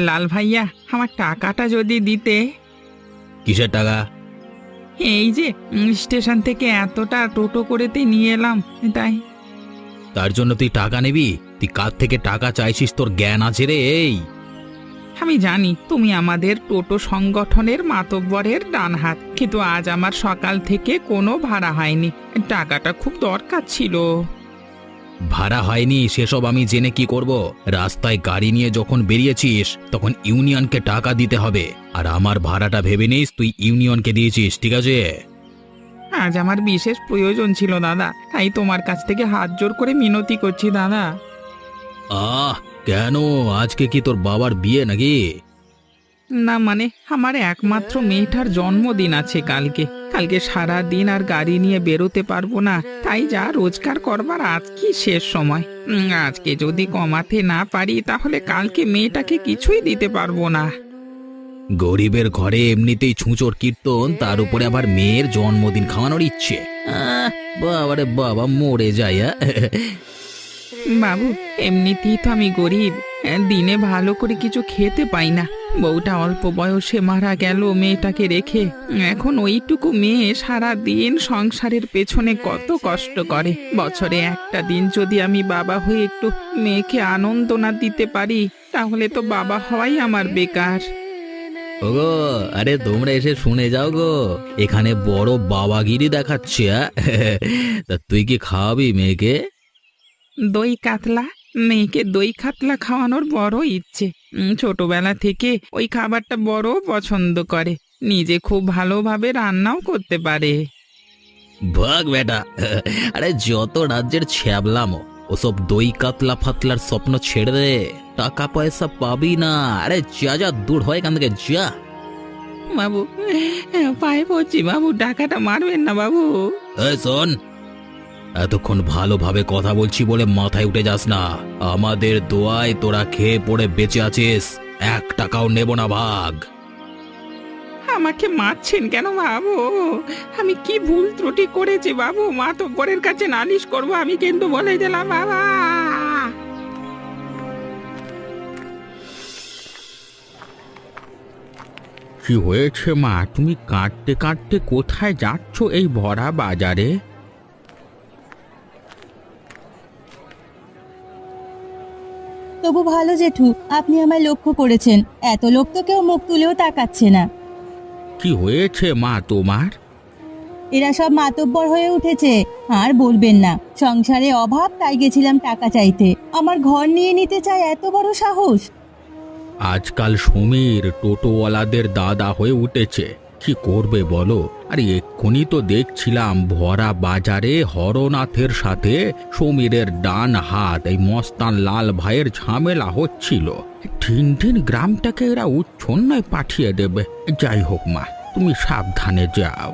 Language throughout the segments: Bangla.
লাল ভাইয়া, আমার টাকাটা যদি দিতে। কিসের টাকা? এই যে স্টেশন থেকে এতটা টোটো করেতে নিয়ে এলাম, তাই। তার জন্য তুই টাকা নিবি? তুই কার থেকে টাকা চাইছিস? তোর জ্ঞান আছে রে? এই আমি জানি তুমি আমাদের টোটো সংগঠনের মাতব্বরের ডান হাত, কিন্তু আজ আমার সকাল থেকে কোনো ভাড়া হয়নি। টাকাটা খুব দরকার ছিল। ভাড়া হয়নি সেসব আমি জেনে কি করব? রাস্তায় গাড়ি নিয়ে যখন বেরিয়েছিস তখন ইউনিয়নকে টাকা দিতে হবে, আর আমার ভাড়াটা ভেবে নিস তুই ইউনিয়নকে দিয়েছিস, ঠিক আছে? আজ আমার বিশেষ প্রয়োজন ছিল দাদা, তাই তোমার কাছ থেকে হাত জোড় করে মিনতি করছি দাদা। আহ, কেন? আজকে কি তোর বাবার বিয়ে নাকি? না মানে, আমার একমাত্র মেয়েটার জন্মদিন আছে কালকে। কালকে সারা দিন আর গাড়ি নিয়ে বেরোতে পারবো না, তাই যা রোজগার করবার আজকে শেষ সময়। আজকে যদি কমাতে না পারি তাহলে কালকে মেয়েটাকে কিছুই দিতে পারবো না। গরিবের ঘরে এমনিতেই ছুঁচোর কীর্তন, তার উপরে আবার মেয়ের জন্মদিন খাওয়ানোর ইচ্ছে। বাবারে বাবা, মরে যায়। বাবু, এমনিতেই তো আমি গরিব, দিনে ভালো করে কিছু খেতে পাই না। বউটা অল্প বয়সে মারা গেল মেয়েটাকে রেখে। এখন ওইটুকু মেয়ে সারা দিন সংসারের পেছনে কত কষ্ট করে। বছরে একটা দিন যদি আমি বাবা হয়ে একটু মেয়েকে আনন্দ না দিতে পারি, তাহলে তো বাবা হওয়াই আমার বেকার। ওগো, আরে তোমরা এসে শুনে যাও গো, এখানে বড় বাবাগিরি দেখাচ্ছে। তা তুই কি খাওয়াবি মেয়েকে? দই কাতলা। মেয়েকে দই কাতলা খাওয়ানোর বড় ইচ্ছে। ছোটবেলা থেকে ওই খাবারটা বড় পছন্দ করে। নিজে খুব ভালোভাবে রান্নাও করতে পারে। ভাগ বেটা। আরে যত রাজ্যের ছ্যাবলামো, ওসব দই কাতলা ফাতলার স্বপ্ন ছেড়ে দে। টাকা পয়সা পাবি না। আরে যা যা, দূর হয় এখান থেকে যা। বাবু, পায়ে পড়ছি বাবু, টাকাটা মারবেন না বাবু। এই শোন, এতক্ষণ ভালোভাবে কথা বলছি বলে মাথায় উঠে যাস না। আমাদের দোয়ায় তোরা খেয়ে পড়ে বেঁচে আছিস, 1 টাকাও নেব না। ভাগ। আমাকে মারছেন কেন বাবু? আমি কি ভুল ত্রুটি করেছি বাবু? মাতব্বরের কাছে নালিশ করবো আমি, কিন্তু বলে দিলাম বাবা। কি হয়েছে মা? তুমি কাঁদতে কাঁদতে কোথায় যাচ্ছ এই ভরা বাজারে? তবু ভালো জেঠু, আপনি আমায় লক্ষ্য করেছেন। এত লোক তো কেউ মুখ তুলেও তাকাচ্ছে না। কি হয়েছে মা তোমার? এরা সব মাতব্বর হয়ে উঠেছে। আর বলবেন না, সংসারে অভাব, তাই গেছিলাম টাকা চাইতে। আমার ঘর নিয়ে নিতে চায়, এত বড় সাহস! আজকাল সমীর টোটোওয়ালাদের দাদা হয়ে উঠেছে। কি করবে বলো? আর এক্ষুনি তো দেখছিলাম ভরা বাজারে হরনাথের সাথে সমীরের ডান হাত এই মস্তান লাল ভাইয়ের ঝামেলা হচ্ছিল। ঠিন গ্রামটাকে এরা উচ্ছন্নায় পাঠিয়ে দেবে। যাই হোক মা, তুমি সাবধানে যাও।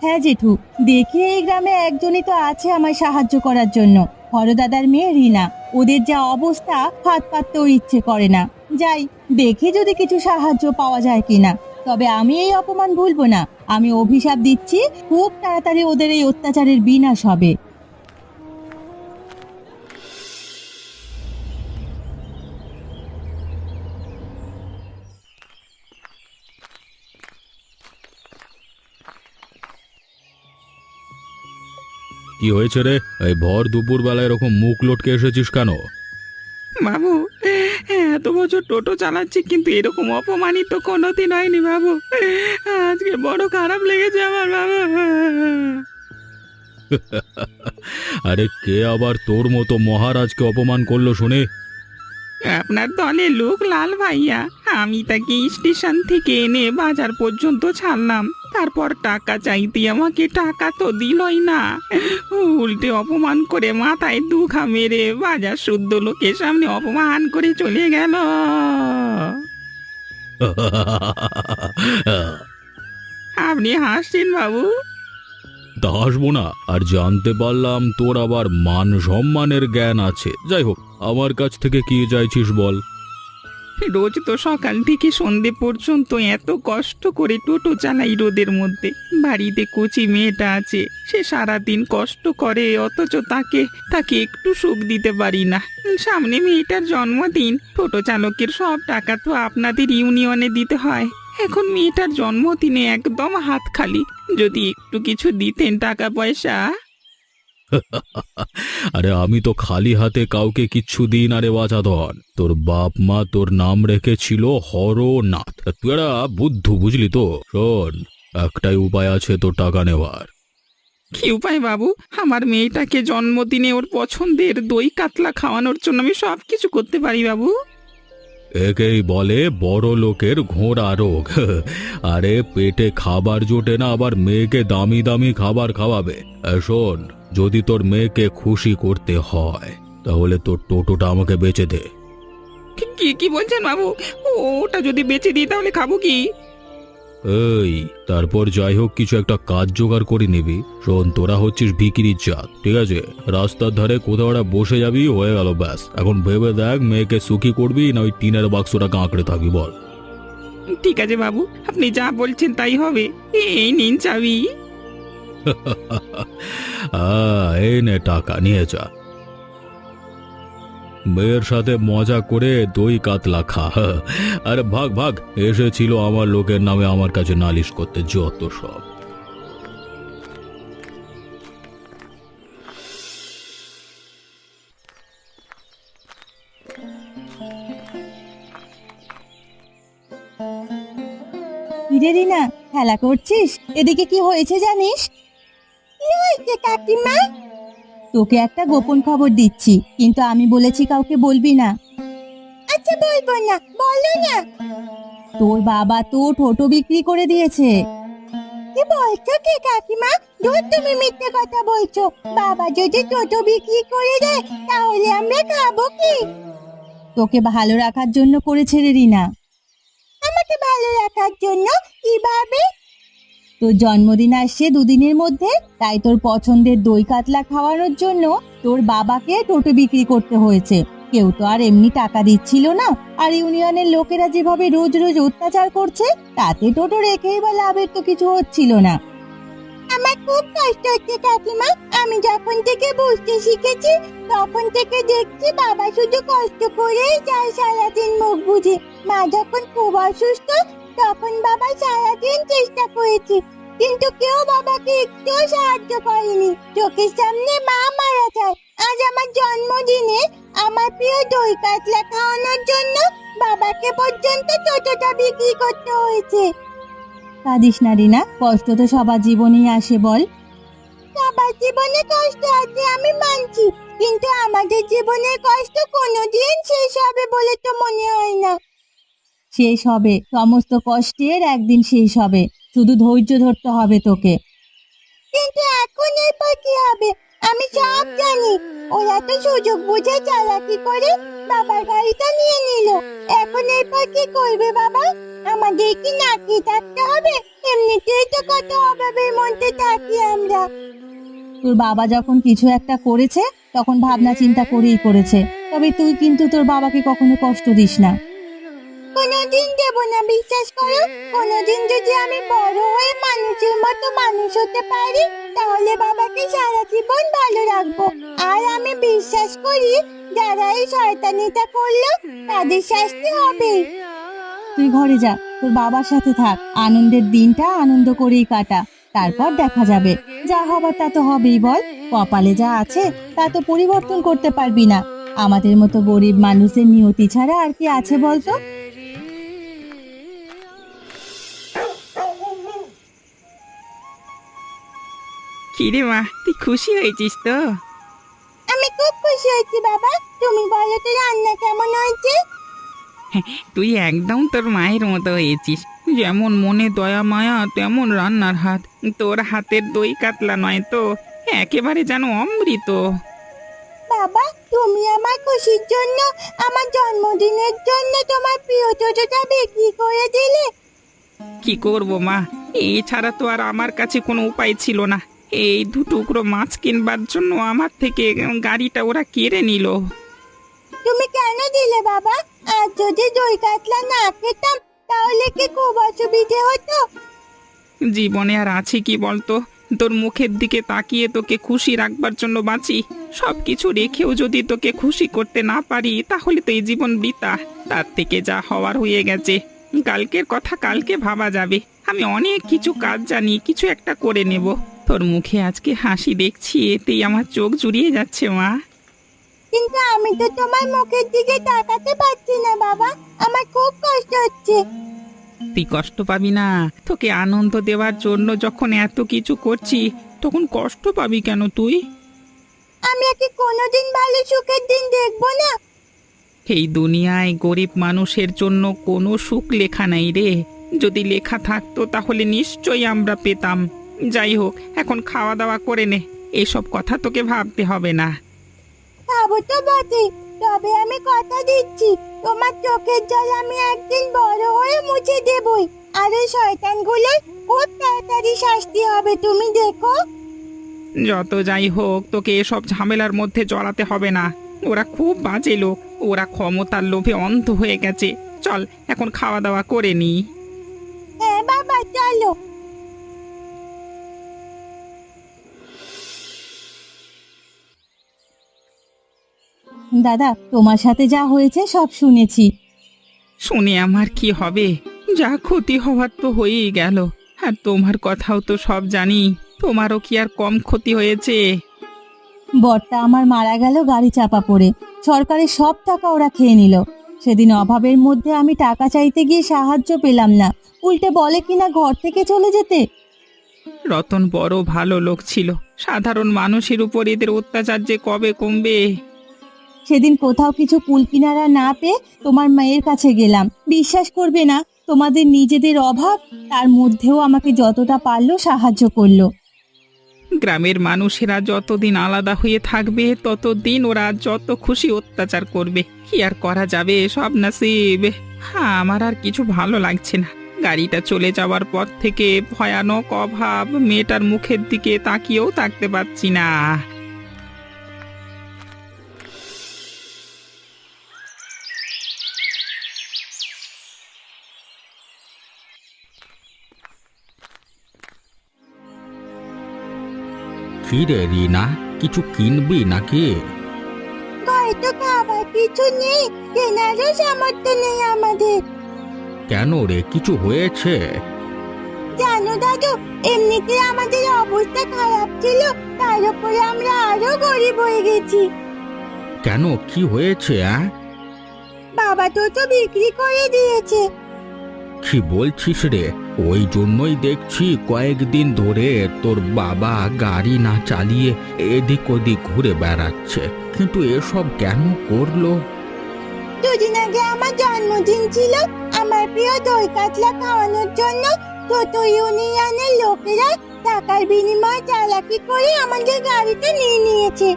হ্যাঁ জেঠু, দেখি এই গ্রামে একজনই তো আছে আমায় সাহায্য করার জন্য। হরদাদার মেয়ে রিনা। ওদের যা অবস্থা, হাত পাততেও ইচ্ছে করে না। যাই, দেখি যদি কিছু সাহায্য পাওয়া যায় কিনা। তবে আমি এই অপমান ভুলবো না। আমি অভিশাপ দিচ্ছি, খুব তাড়াতাড়ি ওদের এই অত্যাচারের বিনাশ হবে। কি হয়েছে রে? এই ভর দুপুর বেলায় এরকম মুখ লটকে এসেছিস কেন? বাবু, এত বছর টোটো চালাচ্ছি কিন্তু এরকম অপমানিত কোনোদিন হয়নি বাবু। আজকে বড় খারাপ লেগেছে আমার বাবা। আরে কে আবার তোর মতো মহারাজকে অপমান করলো শুনে? আপনার দলে লোক লাল ভাইয়া। আমি তাকে স্টেশন থেকে এনে বাজার পর্যন্ত ছাড়লাম। তারপর টাকা চাইতে আমাকে টাকা তো দিলই না, উল্টে অপমান করে মাথায় দুঘা মেরে বাজার শুদ্ধ লোকের সামনে অপমান করে চলে গেল। আপনি হাসছেন বাবু? তা হাসবো না? আর জানতে পারলাম তোর আবার মান সম্মানের জ্ঞান আছে। যাই হোক, আমার কাছ থেকে কি চাইছিস বল? রোজ তো সকাল থেকে সন্ধে পর্যন্ত এত কষ্ট করে টোটো চালাই রোদের মধ্যে। বাড়িতে কচি মেয়েটা আছে, সে সারাদিন কষ্ট করে, অথচ তাকে তাকে একটু সুখ দিতে পারি না। সামনে মেয়েটার জন্মদিন, টোটো চালকের সব টাকা তো আপনাদের ইউনিয়নে দিতে হয়। এখন মেয়েটার জন্মদিনে একদম হাত খালি। যদি একটু কিছু দিতেন টাকা পয়সা। আরে আমি তো খালি হাতে কাউকে কিচ্ছু দিই না রে বাচাধন। তোর বাপ মা তোর নাম রেখেছিল হরনাথ। তুই একটা বুদ্ধু, বুঝলি তো? শোন, একটাই উপায় আছে তোর টাকা নেওয়ার। কি উপায় বাবু? আমার মেয়েটাকে জন্মদিনে ওর পছন্দের দই কাতলা খাওয়ানোর জন্য আমি সব কিছু করতে পারি বাবু। একেই বলে বড় লোকের ঘোড়া রোগ। আরে পেটে খাবার জোটে না, আবার মেয়েকে দামি দামি খাবার খাওয়াবে। শোন, যদি তোর মেয়েকে খুশি করতে হয় তাহলে তোর টোটোটা আমাকে বেচে দে। কি কি বলছেন বাবু? ওটা যদি বেচে দিই তাহলে খাবো কি? এই, তারপর যাই হোক কিছু একটা কাজ জোগাড় করে নিবি। শোন, তোরা হচ্ছিস ভিকিরির জাত, ঠিক আছে? রাস্তার ধারে কোথাও একটা বসে যাবি, হয়ে গেল ব্যাস। এখন ভেবে দেখ মেয়েকে সুখী করবি না ওই টিনের বাক্সটা কাঁকড়ে থাকবি, বল। ঠিক আছে বাবু, আপনি যা বলছেন তাই হবে। এই নিন চাবি। এই নে টাকা, নিয়ে যা। মেয়ের সাথে মজা করে দই কাতলা খা। আরে ভাগ ভাগ, এসেছিল আমার লোকের নামে আমার কাছে নালিশ করতে, যত সব। কিরে রিনা, খেলা করছিস? এদিকে কি হয়েছে জানিস? কি হয়েছে কাকিমা? তোকে একটা গোপন খবর দিচ্ছি, কিন্তু আমি বলেছি কাউকে বলবি না। আচ্ছা বলবো না, বলো না। তোর বাবা তো টোটো বিক্রি করে দিয়েছে। কি বলছো কি কাকিমা? ধুর, তুমি মিথ্যে কথা বলছো। বাবা যদি টোটো বিক্রি করে দেয় তাহলে আমরা খাবো কি? তোকে ভালো রাখার জন্য করেছে রে রিনা। আমাকে ভালো রাখার জন্য? কিভাবে? তোর জন্মদিন আসছে দুদিনের মধ্যে, তাই তোর পছন্দের দই কাতলা খাওয়ানোর জন্য তোর বাবাকে টোটো বিক্রি করতে হয়েছে। কেউ তো আর এমনি টাকা দিচ্ছিল না, আর ইউনিয়নের লোকেরা যেভাবে রোজ রোজ অত্যাচার করছে, তাতে টোটো রেখেই বা লাভের তো কিছু হচ্ছিল না। আমার খুব কষ্ট হচ্ছে কাকিমা। আমি যখন থেকে বুঝতে শিখেছি তখন থেকে দেখছি বাবা শুধু কষ্ট করেই যায় সারাদিন মুখ বুঝে। মা যখন খুব অসুস্থ তখন বাবা সারাদিন চেষ্টা করেছে, কিন্তু কেউ বাবাকে একটুও সাহায্য করেনি। চোখের সামনে মা মারা যায়। আজ আমার জন্মদিনে আমার প্রিয় দই কাতলা খাওয়ানোর জন্য বাবাকে পর্যন্ত টোটোটা বিক্রি করতে হয়েছে। কাঁদিস না রিনা, কষ্ট তো সবার জীবনেই আসে, বল। সবার জীবনে কষ্ট আছে আমি মানছি, কিন্তু আমাদের জীবনের কষ্ট কোনোদিন শেষ হবে বলে তো মনে হয় না। শেষ হবে, সমস্ত কষ্টের একদিন শেষ হবে, শুধু ধৈর্য ধরতে হবে তোকে। কিন্তু এখন এরপর কি হবে? আমি সব জানি। ওরা তো সুযোগ বুঝে চালাকি করে বাবার গাড়িটা নিয়ে নিল। এখন এরপর কি করবে বাবা? আমাদের কি না খেয়ে থাকতে হবে? এমনিতেই তো কত অভাবের মধ্যে থাকি আমরা। তোর বাবা যখন কিছু একটা করেছে তখন ভাবনা চিন্তা করেই করেছে, তবে তুই কিন্তু তোর বাবাকে কখনো কষ্ট দিস না। কোনোদিন দেব না, বিশ্বাস করো। কোনোদিন যদি আমি বড় হয়ে মানুষের মতো মানুষ হতে পারি তাহলে বাবাকে সারা জীবন ভালো রাখবো। আর আমি বিশ্বাস করি যারা এই শয়তানিটা করলো তাদের শাস্তি হবে। তুই ঘরে যা, তোর বাবার সাথে থাক, আনন্দের দিনটা আনন্দ করেই কাটা, তারপর দেখা যাবে। যা হবার তা তো হবেই, বল। কপালে যা আছে তা তো পরিবর্তন করতে পারবি না। আমাদের মতো গরিব মানুষের নিয়তি ছাড়া আর কি আছে বলতো? কিরে মা, তুই খুশি হয়েছিস তো? আমি খুব খুশি হয়েছি বাবা। তুমি বলো তো রান্না কেমন হয়েছে? তুই একদম তোর মায়ের মতো হয়েছিস। যেমন মনে দয়া মায়া তেমন রান্নার হাত। তোর হাতের দই কাতলা নয় তো, একেবারে যেন অমৃত। বাবা, তুমি আমার খুশির জন্য, আমার জন্মদিনের জন্য তোমার প্রিয় টোটোটা বিক্রি করে দিলে। কি করব মা, এছাড়া তো আর আমার কাছে কোনো উপায় ছিল না। এই দুটুকরো মাছ কিনবার জন্য আমার থেকে গাড়িটা ওরা কেড়ে নিল। তুমি কেন দিলে বাবা? আর যদি দই কাতলা না খেতাম তাহলে কি খুব অসুবিধে হতো? জীবনে আর আছে কি বলতো? তোর মুখের দিকে তাকিয়ে তোকে খুশি রাখবার জন্য বাঁচি। সব কিছু রেখেও যদি তোকে খুশি করতে না পারি তাহলে তো এই জীবন বৃথা। তার থেকে যা হওয়ার হয়ে গেছে, কালকের কথা কালকে ভাবা যাবে। আমি অনেক কিছু কাজ জানি, কিছু একটা করে নেব। তোর মুখে আজকে হাসি দেখছি, এতেই আমার চোখ জুড়িয়ে যাচ্ছে মা। কিন্তু আমি তো তোমার মুখের দিকে তাকাতে পারছি না বাবা, আমার খুব কষ্ট হচ্ছে। তুই কষ্ট পাবি না? তোকে আনন্দ দেওয়ার জন্য যখন এত কিছু করছি তখন কষ্ট পাবি কেন তুই? আমি কি কোনোদিন ভালো সুখের দিন দেখবো না? এই দুনিয়ায় গরিব মানুষের জন্য কোনো সুখ লেখা নাই রে। যদি লেখা থাকতো তাহলে নিশ্চয়ই আমরা পেতাম। যাই হোক, এখন খাওয়া দাওয়া করে নে, এসব কথা তোকে ভাবতে হবে না। খাবো তো বটে, তবে আমি কথা দিচ্ছি তোমার চোখের জল আমি একদিন বড় হয়ে মুছে দেবই। আর এই শয়তানগুলোর খুব তাড়াতাড়ি শাস্তি হবে, তুমি দেখো। যত যাই হোক, তোকে এসব ঝামেলার মধ্যে জড়াতে হবে না। ওরা খুব বাজে লোক, ওরা ক্ষমতার লোভে অন্ধ হয়ে গেছে। চল এখন খাওয়া দাওয়া করে নি। হ্যাঁ বাবা, চলো। দাদা, তোমার সাথে যা হয়েছে সব শুনেছি। শুনে আমার কি হবে? যা ক্ষতি হওয়ার তো হয়েই গেল। আর তোমার কথাও তো সব জানি, তোমারও কি আর কম ক্ষতি হয়েছে? বরটা আমার মারা গেল গাড়ি চাপা পড়ে। সরকারের সব টাকা ওরা খেয়ে নিল। সেদিন অভাবের মধ্যে আমি টাকা চাইতে গিয়ে সাহায্য পেলাম না, উল্টে বলে কিনা ঘর থেকে চলে যেতে। রতন বড় ভালো লোক ছিল। সাধারণ মানুষের উপর এদের অত্যাচার যে কবে কমবে? সেদিন কোথাও কিছু কুল কিনারা না পেয়ে তোমার মায়ের কাছে গেলাম। বিশ্বাস করবে না, তোমাদের নিজেদের অভাব, তার মধ্যেও আমাকে যতটা পারলো সাহায্য করলো। গ্রামের মানুষেরা যতদিন আলাদা হয়ে থাকবে ততদিন ওরা যত খুশি অত্যাচার করবে। কি আর করা যাবে, সব নসিব। হ্যাঁ, আমার আর কিছু ভালো লাগছে না। গাড়িটা চলে যাওয়ার পর থেকে ভয়ানক অভাব, মেয়েটার মুখের দিকে তাকিয়েও থাকতে পারছি না। কি রে রিনা, কিছু কিনবি নাকি? ঘরে তো খাবার কিছু নেই, কেনারও সামর্থ্য নেই আমাদের। কেন রে, কিছু হয়েছে? জানো দাদু, এমনিতে আমাদের অবস্থা খারাপ ছিল, তার উপরে আমরা আরো গরিব হয়ে গেছি। কেন, কি হয়েছে? বাবা তো বিক্রি করে দিয়েছে। কি বলছিস রে? ওই জন্যই দেখছি কয়েকদিন ধরে তোর বাবা গাড়ি না চালিয়ে এদিক ওদিক ঘুরে বেড়াচ্ছে। কিন্তু এসব কেন করলো? দুদিন আগে আমার জন্মদিন ছিল, আমার প্রিয় দই কাতলা খাওয়ানোর জন্য টোটো ইউনিয়নের লোকেরা টাকার বিনিময়ে চালাকি করে আমাদের গাড়িতে নিয়ে নিয়েছে।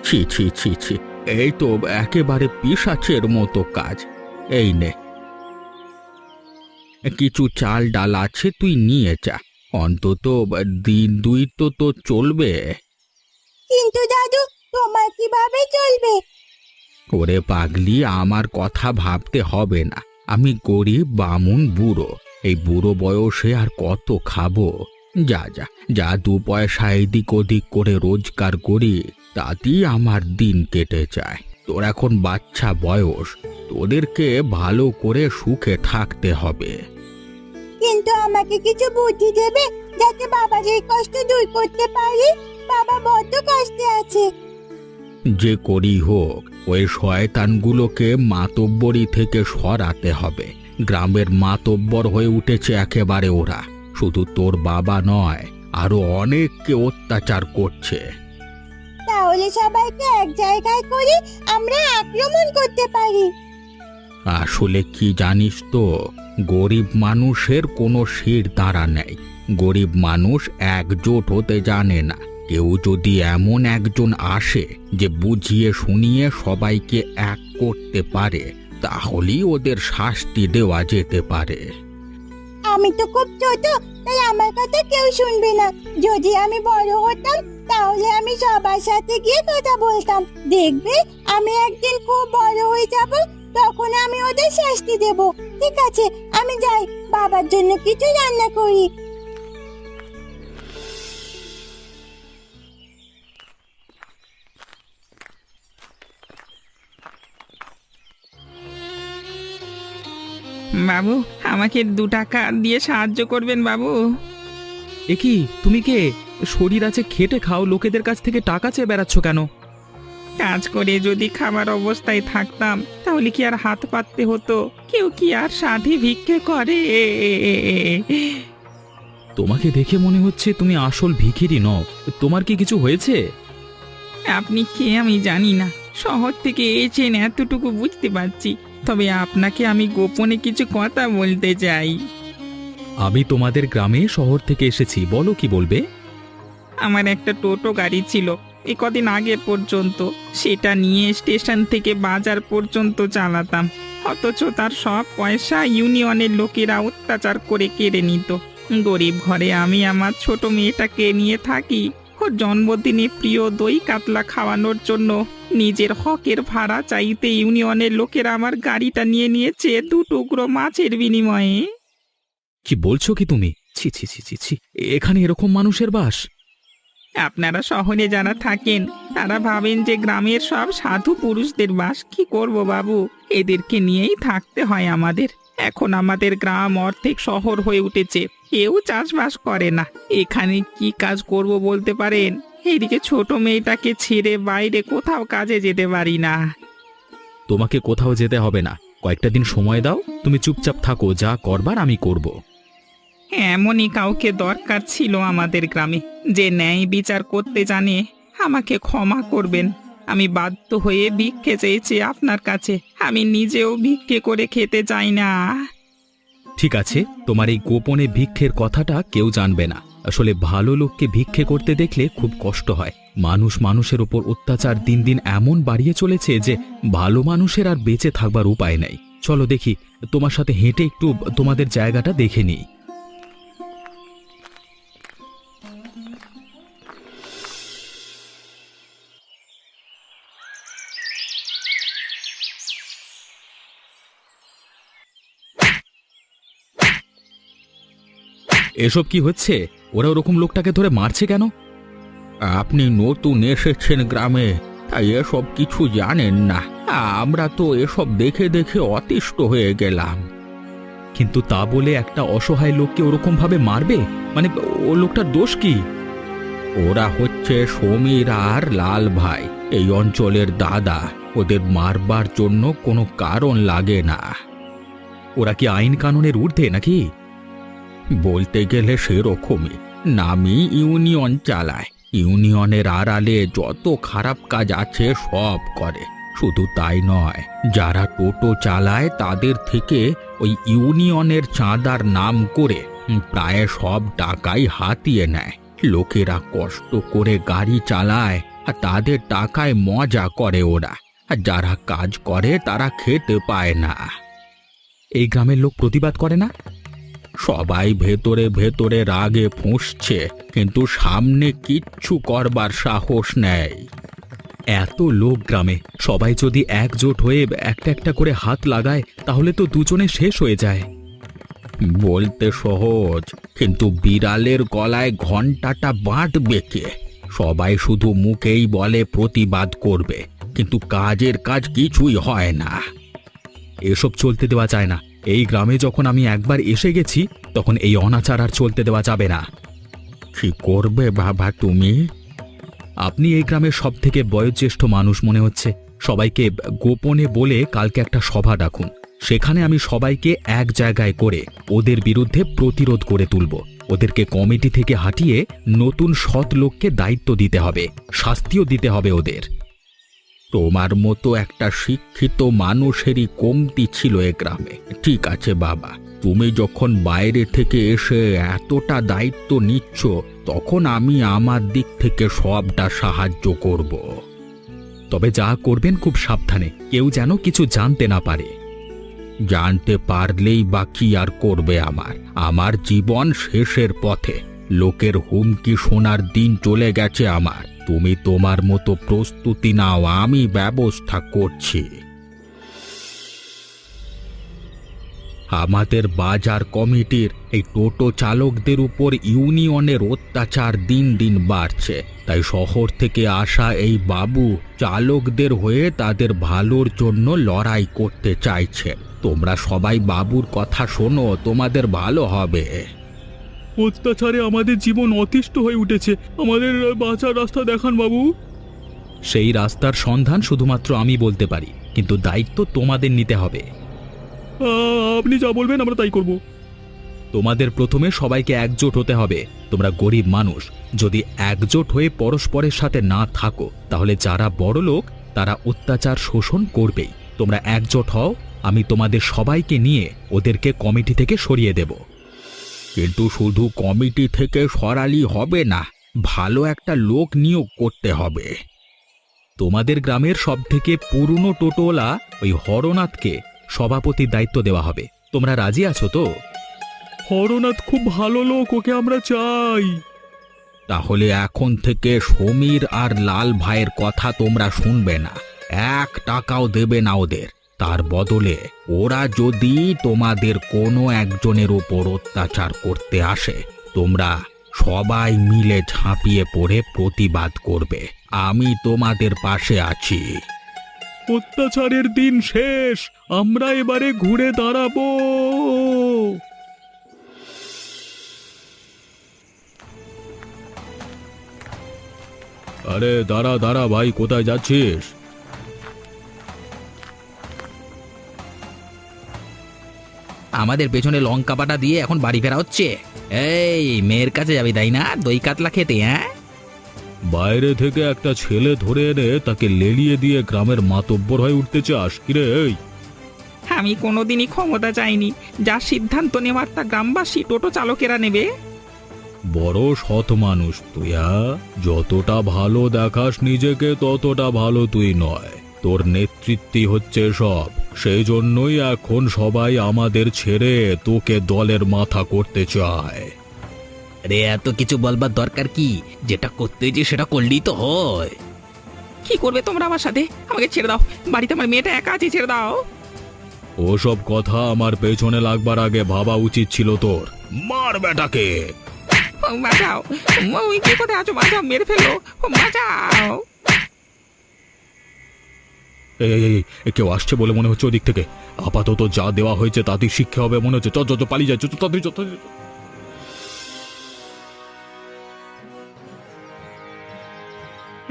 ছি ছি ছি ছি, এই তো একেবারে পিশাচের মতো কাজ। এই নে, কিছু চাল ডাল আছে, তুই নিয়ে যা। অন্তত দিন দুই তো চলবে। কিন্তু দাদু, তোমার কিভাবে চলবে? ওরে পাগলি, আমার কথা ভাবতে হবে না। আমি গরিব বামুন বুড়ো, এই বুড়ো বয়সে আর কত খাবো? যা যা যা, দু পয়সা এদিক ওদিক করে রোজগার করি, তাতেই আমার দিন কেটে যায়। তোর এখন বাচ্চা বয়স, তোদেরকে ভালো করে সুখে থাকতে হবে। কিন্তু আমাকে কিছু বুদ্ধি দেবে যাতে বাবার এই কষ্ট দূর করতে পারি। বাবা বড্ড কষ্টে আছে। যে করি হোক, ওই শয়তানগুলোকে মাতব্বরি থেকে সরাতে হবে। গ্রামের মাতব্বর হয়ে উঠেছে একেবারে ওরা। শুধু তোর বাবা নয়, আরো অনেককে অত্যাচার করছে। তাহলে সবাইকে এক জায়গায় করে আমরা আক্রমণ করতে পারি। আসলে কি জানিস তো, গরিব মানুষের কোনো শির দাঁড়া নেই। গরিব মানুষ একজোট হতে জানে না। কেউ যদি এমন একজন আসে যে বুঝিয়ে শুনিয়ে সবাইকে এক করতে পারে, তাহলেই ওদের শাস্তি দেওয়া যেতে পারে। আমি তো খুব ছোট, তাই আমার কথা কেউ শুনবে না। যদি আমি বড় হতাম তাহলে আমি সবার সাথে গিয়ে কথা বলতাম। দেখবে আমি একদিন খুব বড় হয়ে যাব, তখন আমি ওদের শাস্তি দেব। ঠিক আছে, আমি যাই, বাবার জন্য কিছু রান্না করি। বাবু, আমাকে 2 টাকা দিয়ে সাহায্য করবেন বাবু? এ কি, তুমি কে? শরীর আছে, খেটে খাও, লোকেদের কাছ থেকে টাকা চেয়ে বেড়াচ্ছ কেন? কাজ করে যদি খাবার অবস্থায় থাকতাম তাহলে কি আর হাত পাততে হতো? কেউ কি আর সাধে ভিক্ষে করে? তোমাকে দেখে মনে হচ্ছে তুমি আসল ভিখিরি নও। তোমার কি কিছু হয়েছে? আপনি কে আমি জানি না, শহর থেকে এসেছেন এতটুকু বুঝতে পারছি। তবে আপনাকে আমি গোপনে কিছু কথা বলতে চাই। আমি তোমাদের গ্রামে শহর থেকে এসেছি, বলো কি বলবে? আমার একটা টোটো গাড়ি ছিল, এই কদিন আগে পর্যন্ত সেটা নিয়ে স্টেশন থেকে বাজার পর্যন্ত চালাতাম। অথচ তার সব পয়সা ইউনিয়নের লোকেরা অত্যাচার করে কেড়ে নিত। গরিব ঘরে আমি আমার ছোট মেয়েটাকে নিয়ে থাকি। ওর জন্মদিনে প্রিয় দই কাতলা খাওয়ানোর জন্য নিজের হকের ভাড়া চাইতে ইউনিয়নের লোকেরা আমার গাড়িটা নিয়ে নিয়েছে 2 টুকরো মাছের বিনিময়ে। কি বলছো কি তুমি? ছি ছি ছি ছি ছি, এখানে এরকম মানুষের বাস? আপনারা শহরে যারা থাকেন তারা ভাবেন যে গ্রামের সব সাধু পুরুষদের বাস। কি করব বাবু, এদেরকে নিয়েই থাকতে হয় আমাদের। এখন আমাদের গ্রাম অর্ধেক শহর হয়ে উঠেছে, কেউ চাষবাস করে না। এখানে কি কাজ করব বলতে পারেন? এদিকে ছোট মেয়েটাকে ছেড়ে বাইরে কোথাও কাজে যেতে পারি না। তোমাকে কোথাও যেতে হবে না, কয়েকটা দিন সময় দাও। তুমি চুপচাপ থাকো, যা করবার আমি করব। এমনই কাউকে দরকার ছিল আমাদের গ্রামে, যে ন্যায় বিচার করতে জানে। আমাকে ক্ষমা করবেন, আমি বাধ্য হয়ে ভিক্ষে চেয়েছি আপনার কাছে। আমি নিজেও ভিক্ষে করে খেতে চাই না। ঠিক আছে, তোমার এই গোপনে ভিক্ষের কথাটা কেউ জানবে না। আসলে ভালো লোককে ভিক্ষে করতে দেখলে খুব কষ্ট হয়। মানুষ মানুষের উপর অত্যাচার দিন দিন এমন বাড়িয়ে চলেছে যে ভালো মানুষের আর বেঁচে থাকবার উপায় নেই। চলো দেখি, তোমার সাথে হেঁটে একটু তোমাদের জায়গাটা দেখে নিই। এসব কি হচ্ছে? ওরা ওরকম লোকটাকে ধরে মারছে কেন? আপনি নতুন এসেছেন গ্রামে, তাই এসব কিছু জানেন না। আমরা তো এসব দেখে দেখে অতিষ্ঠ হয়ে গেলাম। কিন্তু তা বলে একটা অসহায় লোককে ওরকম ভাবে মারবে? মানে ও লোকটার দোষ কি? ওরা হচ্ছে সমীর আর লাল ভাই, এই অঞ্চলের দাদা। ওদের মারবার জন্য কোনো কারণ লাগে না। ওরা কি আইন কানুনের ঊর্ধ্বে নাকি? বলতে গেলে সেরকমই। নামি ইউনিয়ন চালায়, ইউনিয়নের আড়ালে যত খারাপ কাজ আছে সব করে। শুধু তাই নয়, যারা টোটো চালায় তাদের থেকে ওই ইউনিয়নের চাঁদার নাম করে প্রায় সব টাকাই হাতিয়ে নেয়। লোকেরা কষ্ট করে গাড়ি চালায় আর তাদের টাকায় মজা করে ওরা, আর যারা কাজ করে তারা খেতে পায় না। এই গ্রামের লোক প্রতিবাদ করে না? সবাই ভেতরে ভেতরে রাগে ফুঁসছে, কিন্তু সামনে কিচ্ছু করবার সাহস নেই। এত লোক গ্রামে, সবাই যদি একজোট হয়ে একটা একটা করে হাত লাগায় তাহলে তো দুজনে শেষ হয়ে যায়। বলতে সহজ, কিন্তু বিড়ালের গলায় ঘন্টাটা বাঁধবে কে? সবাই শুধু মুখেই বলে প্রতিবাদ করবে, কিন্তু কাজের কাজ কিছুই হয় না। এসব চলতে দেওয়া যায় না। এই গ্রামে যখন আমি একবার এসে গেছি, তখন এই অনাচার আর চলতে দেওয়া যাবে না। কি করবে বাবা তুমি? আপনি এই গ্রামের সব থেকে বয়োজ্যেষ্ঠ মানুষ মনে হচ্ছে। সবাইকে গোপনে বলে কালকে একটা সভা ডাকুন। সেখানে আমি সবাইকে এক জায়গায় করে ওদের বিরুদ্ধে প্রতিরোধ করে তুলব। ওদেরকে কমিটি থেকে হাঁটিয়ে নতুন সৎ লোককে দায়িত্ব দিতে হবে, শাস্তিও দিতে হবে ওদের। তোমার মতো একটা শিক্ষিত মানুষেরই কমতি ছিল এ গ্রামে। ঠিক আছে বাবা, তুমি যখন বাইরে থেকে এসে এতটা দায়িত্ব নিচ্ছ, তখন আমি আমার দিক থেকে সবটা সাহায্য করব। তবে যা করবেন খুব সাবধানে, কেউ যেন কিছু জানতে না পারে। জানতে পারলেই বা কি আর করবে? আমার জীবন শেষের পথে। লোকের হুমকি শোনার দিন চলে গেছে আমার। তুমি তোমার মতো প্রস্তুতি নাও, আমি ব্যবস্থা করছি। আমাদের বাজার কমিটির এই টোটো চালকদের উপর ইউনিয়নের অত্যাচার দিন দিন বাড়ছে, তাই শহর থেকে আসা এই বাবু চালকদের হয়ে তাদের ভালোর জন্য লড়াই করতে চাইছে। তোমরা সবাই বাবুর কথা শোনো, তোমাদের ভালো হবে। অত্যাচারে আমাদের জীবন অতিষ্ঠ হয়ে উঠেছে, আমাদের বাঁচার রাস্তা দেখান বাবু। সেই রাস্তার সন্ধান শুধুমাত্র আমি বলতে পারি, কিন্তু দায়িত্ব তোমাদের নিতে হবে। আপনি যা বলবেন আমরা তাই করব। তোমাদের প্রথমে সবাইকে একজোট হতে হবে। তোমরা গরিব মানুষ, যদি একজোট হয়ে পরস্পরের সাথে না থাকো তাহলে যারা বড় লোক তারা অত্যাচার শোষণ করবেই। তোমরা একজোট হও, আমি তোমাদের সবাইকে নিয়ে ওদেরকে কমিটি থেকে সরিয়ে দেব। কিন্তু শুধু কমিটি থেকে সরালি হবে না, ভালো একটা লোক নিয়োগ করতে হবে। তোমাদের গ্রামের সবথেকে পুরনো টোটোওয়ালা ওই হরনাথকে সভাপতির দায়িত্ব দেওয়া হবে। তোমরা রাজি আছো তো? হরনাথ খুব ভালো লোক, ওকে আমরা চাই। তাহলে এখন থেকে সমীর আর লাল ভাইয়ের কথা তোমরা শুনবে না, 1 টাকাও দেবে না ওদের। তার বদলে ওরা যদি তোমাদের কোনো একজনের উপর অত্যাচার করতে আসে, তোমরা সবাই মিলে ঝাঁপিয়ে পড়ে প্রতিবাদ করবে। আমি তোমাদের পাশে আছি। অত্যাচারের দিন শেষ, আমরা এবারে ঘুরে দাঁড়াবো। আরে দাঁড়া দাঁড়া ভাই, কোথায় যাচ্ছিস? আমাদের পেছনে লঙ্কা বাটা দিয়ে এখন বাড়ি ফেরা হচ্ছে। এই মেয়ের কাছে যাবি তাই না, দই কাতলা খেতে? হ্যাঁ, বাইরে থেকে একটা ছেলে ধরে এনে তাকে লেলিয়ে দিয়ে গ্রামের মাতব্বর হয়ে উঠতে চাস কিরে? এই আমি কোনোদিনই ক্ষমতা চাইনি, যা সিদ্ধান্ত নেওয়ার তা গ্রামবাসী টোটো চালকেরা নেবে। বড় সৎ মানুষ তুই, যতটা ভালো দেখাস নিজেকে ততটা ভালো তুই নয়। তোর নেতৃত্বই হচ্ছে সব, সেই জন্যই এখন সবাই আমাদের ছেড়ে তোকে দলের মাথা করতে চায়। রে এত কিছু বলবার দরকার কি? যেটা করতে যে সেটা করলেই তো হয়। কি করবে তোমরা আমার সাথে? আমাকে ছেড়ে দাও, বাড়িতে আমার মেয়েটা একা আছে, ছেড়ে দাও। ওসব কথা আমার পেছনে লাগবার আগে ভাবা উচিত ছিল তোর। মার বেটাকে। বাঁচাও, ওই কে কোথায় আছো? বাঁচাও, মেরে ফেলো, বাঁচাও। এই কেউ আসছে বলে মনে হচ্ছে ওদিক থেকে। আপাতত যা দেওয়া হয়েছে তাতেই শিক্ষা হবে মনে হচ্ছে। চল পালিয়ে যায়, তাড়াতাড়ি।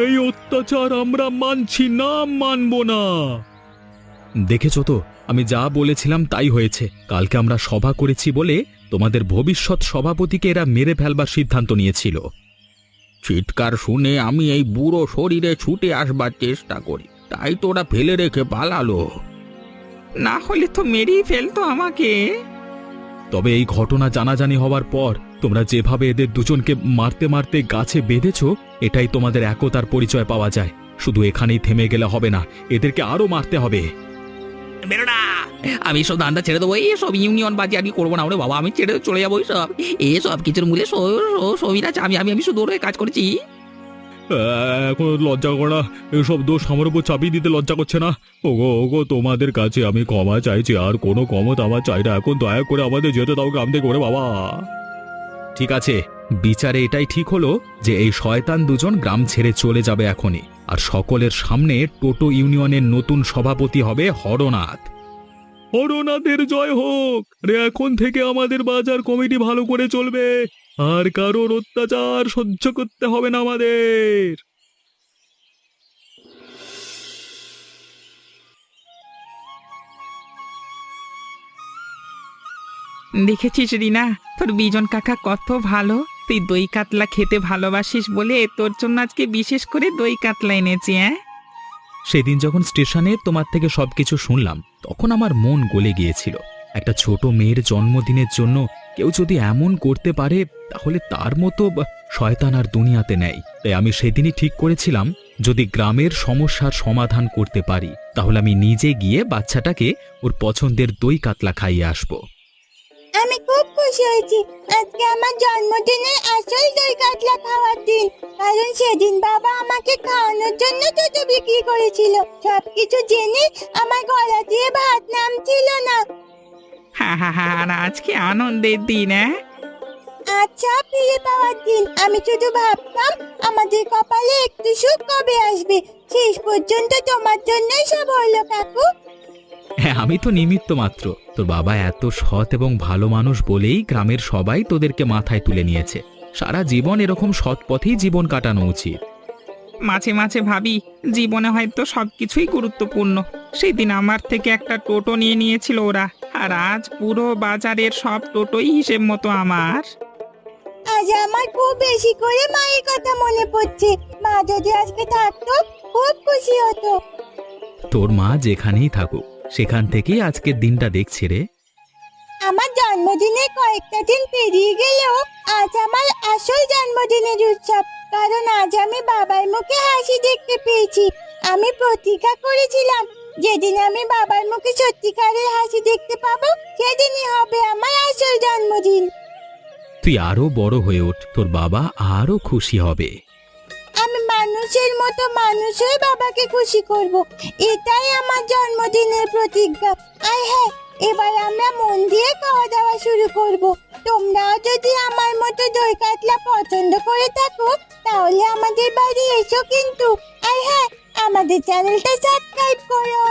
এই অত্যাচার আমরা মানছি না, মানব না। দেখেছো তো, আমি যা বলেছিলাম তাই হয়েছে। কালকে আমরা সভা করেছি বলে তোমাদের ভবিষ্যৎ সভাপতিকে এরা মেরে ফেলবার সিদ্ধান্ত নিয়েছিল। চিৎকার শুনে আমি এই বুড়ো শরীরে ছুটে আসবার চেষ্টা করি, তাই তো ওরা ফেলে রেখে পালালো। না হলে তো মেরেই ফেলতো আমাকে। তবে এই ঘটনা জানাজানি হওয়ার পর তোমরা যেভাবে এদের দুজনকে মারতে মারতে গাছে বেঁধেছো, এটাই তোমাদের একতার পরিচয় পাওয়া যায়। শুধু এখানেই থেমে গেলে হবে না, এদেরকে আরো মারতে হবে। বেরো না, আমি সব ধান্দা ছেড়ে দেবো। এই সব ইউনিয়ন বাজি আমি করবো না। ওরে বাবা, আমি ছেড়ে চলে যাবো সব। এই সব কিছুর মূলে সবির আছে। আমি শুধু ওর কাজ করেছি। এখন লজ্জা করা, এসব দোষ আমার উপর চাপিয়ে দিতে লজ্জা করছে না? ওগো তোমাদের কাছে আমি ক্ষমা চাইছি, আর কোনো ক্ষমতা আমার চাই না। এখন দয়া করে আমাদের যেতে দাও গ্রাম থেকে। ওরে বাবা, ঠিক আছে, বিচারে এটাই ঠিক হলো যে এই শয়তান দুজন গ্রাম ছেড়ে চলে যাবে এখনই। আর সকলের সামনে টোটো ইউনিয়নের নতুন সভাপতি হবে হরনাথ। হরনাথের জয় হোক। রে এখন থেকে আমাদের বাজার কমিটি ভালো করে চলবে, আর কারোর অত্যাচার সহ্য করতে হবে না আমাদের। দেখেছিস রিনা, তোর বিজন কাকা কত ভালো। তুই দই কাতলা খেতে ভালোবাসিস বলে তোর জন্য আজকে বিশেষ করে দই কাতলা এনেছি। হ্যাঁ, সেদিন যখন স্টেশনে তোমার থেকে সবকিছু শুনলাম তখন আমার মন গলে গিয়েছিল। একটা ছোট মেয়ের জন্মদিনের জন্য কেউ যদি এমন করতে পারে তাহলে তার মতো শয়তান আর দুনিয়াতে নেই। তাই আমি সেদিনই ঠিক করেছিলাম, যদি গ্রামের সমস্যার সমাধান করতে পারি তাহলে আমি নিজে গিয়ে বাচ্চাটাকে ওর পছন্দের দই কাতলা খাইয়ে আসবো। আমি খুব খুশি হয়েছি। আজকে আমার জন্মদিনের আসল দই কাতলা খাওয়ার দিন, কারণ সেদিন বাবা আমাকে খাওয়ানোর জন্য দুটো বিক্রি করেছিল। সবকিছু জেনে আমার গলা দিয়ে ভাত নামছিল না। হা হা হা, আর আজকে আনন্দের দিন। হ্যাঁ, আচ্ছা, ফিরে পাওয়ার দিন। আমি শুধু ভাবতাম আমাদের কপালে একটু সুখ কবে আসবে। শেষ পর্যন্ত তোমার জন্যই সব হলো কাকু। হ্যাঁ, আমি তো নিমিত্ত মাত্র। তোর বাবা এত সৎ এবং ভালো মানুষ বলেই গ্রামের সবাই তোদেরকে মাথায় তুলে নিয়েছে। সারা জীবন এরকম সৎ পথেই জীবন কাটানো উচিত। মাঝে মাঝে ভাবি জীবনে হয়তো সবকিছুই গুরুত্বপূর্ণ। সেদিন আমার থেকে একটা টোটো নিয়ে নিয়েছিল ওরা, আর আজ পুরো বাজারের সব টোটোই হিসেব মতো আমার। আজ আমার খুব বেশি করে মায়ের কথা মনে পড়ছে। মা যদি আজকে থাকতো খুব খুশি হতো। তোর মা যেখানেই থাকুক, সেখান থেকেই আজকের দিনটা দেখছে রে। আমার জন্মদিনে কয়েকটা দিন পেরিয়ে গেলেও আজ আমার আসল জন্মদিনের উৎসব, কারণ আজ আমি বাবার মুখে হাসি দেখতে পেয়েছি। আমি প্রতিজ্ঞা করেছিলাম যেদিন আমি বাবার মুখে সত্যিকারের হাসি দেখতে পাবো সেদিনই হবে আমার আসল জন্মদিন। তুই আরো বড় হয়ে ওঠ, তোর বাবা আরো খুশি হবে। আমি মানুষের মতো মানুষ হয়ে বাবাকে খুশি করব, এটাই আমার জন্মদিনের প্রতিজ্ঞা। আর হ্যাঁ, এবার আমরা মন দিয়ে খাওয়া দাওয়া শুরু করব। তোমরাও যদি আমার মতো দই কাতলা পছন্দ করে থাকো তাহলে আমাদের বাড়ি এসো কিন্তু। আর হ্যাঁ, আমাদের চ্যানেলটা সাবস্ক্রাইব করো।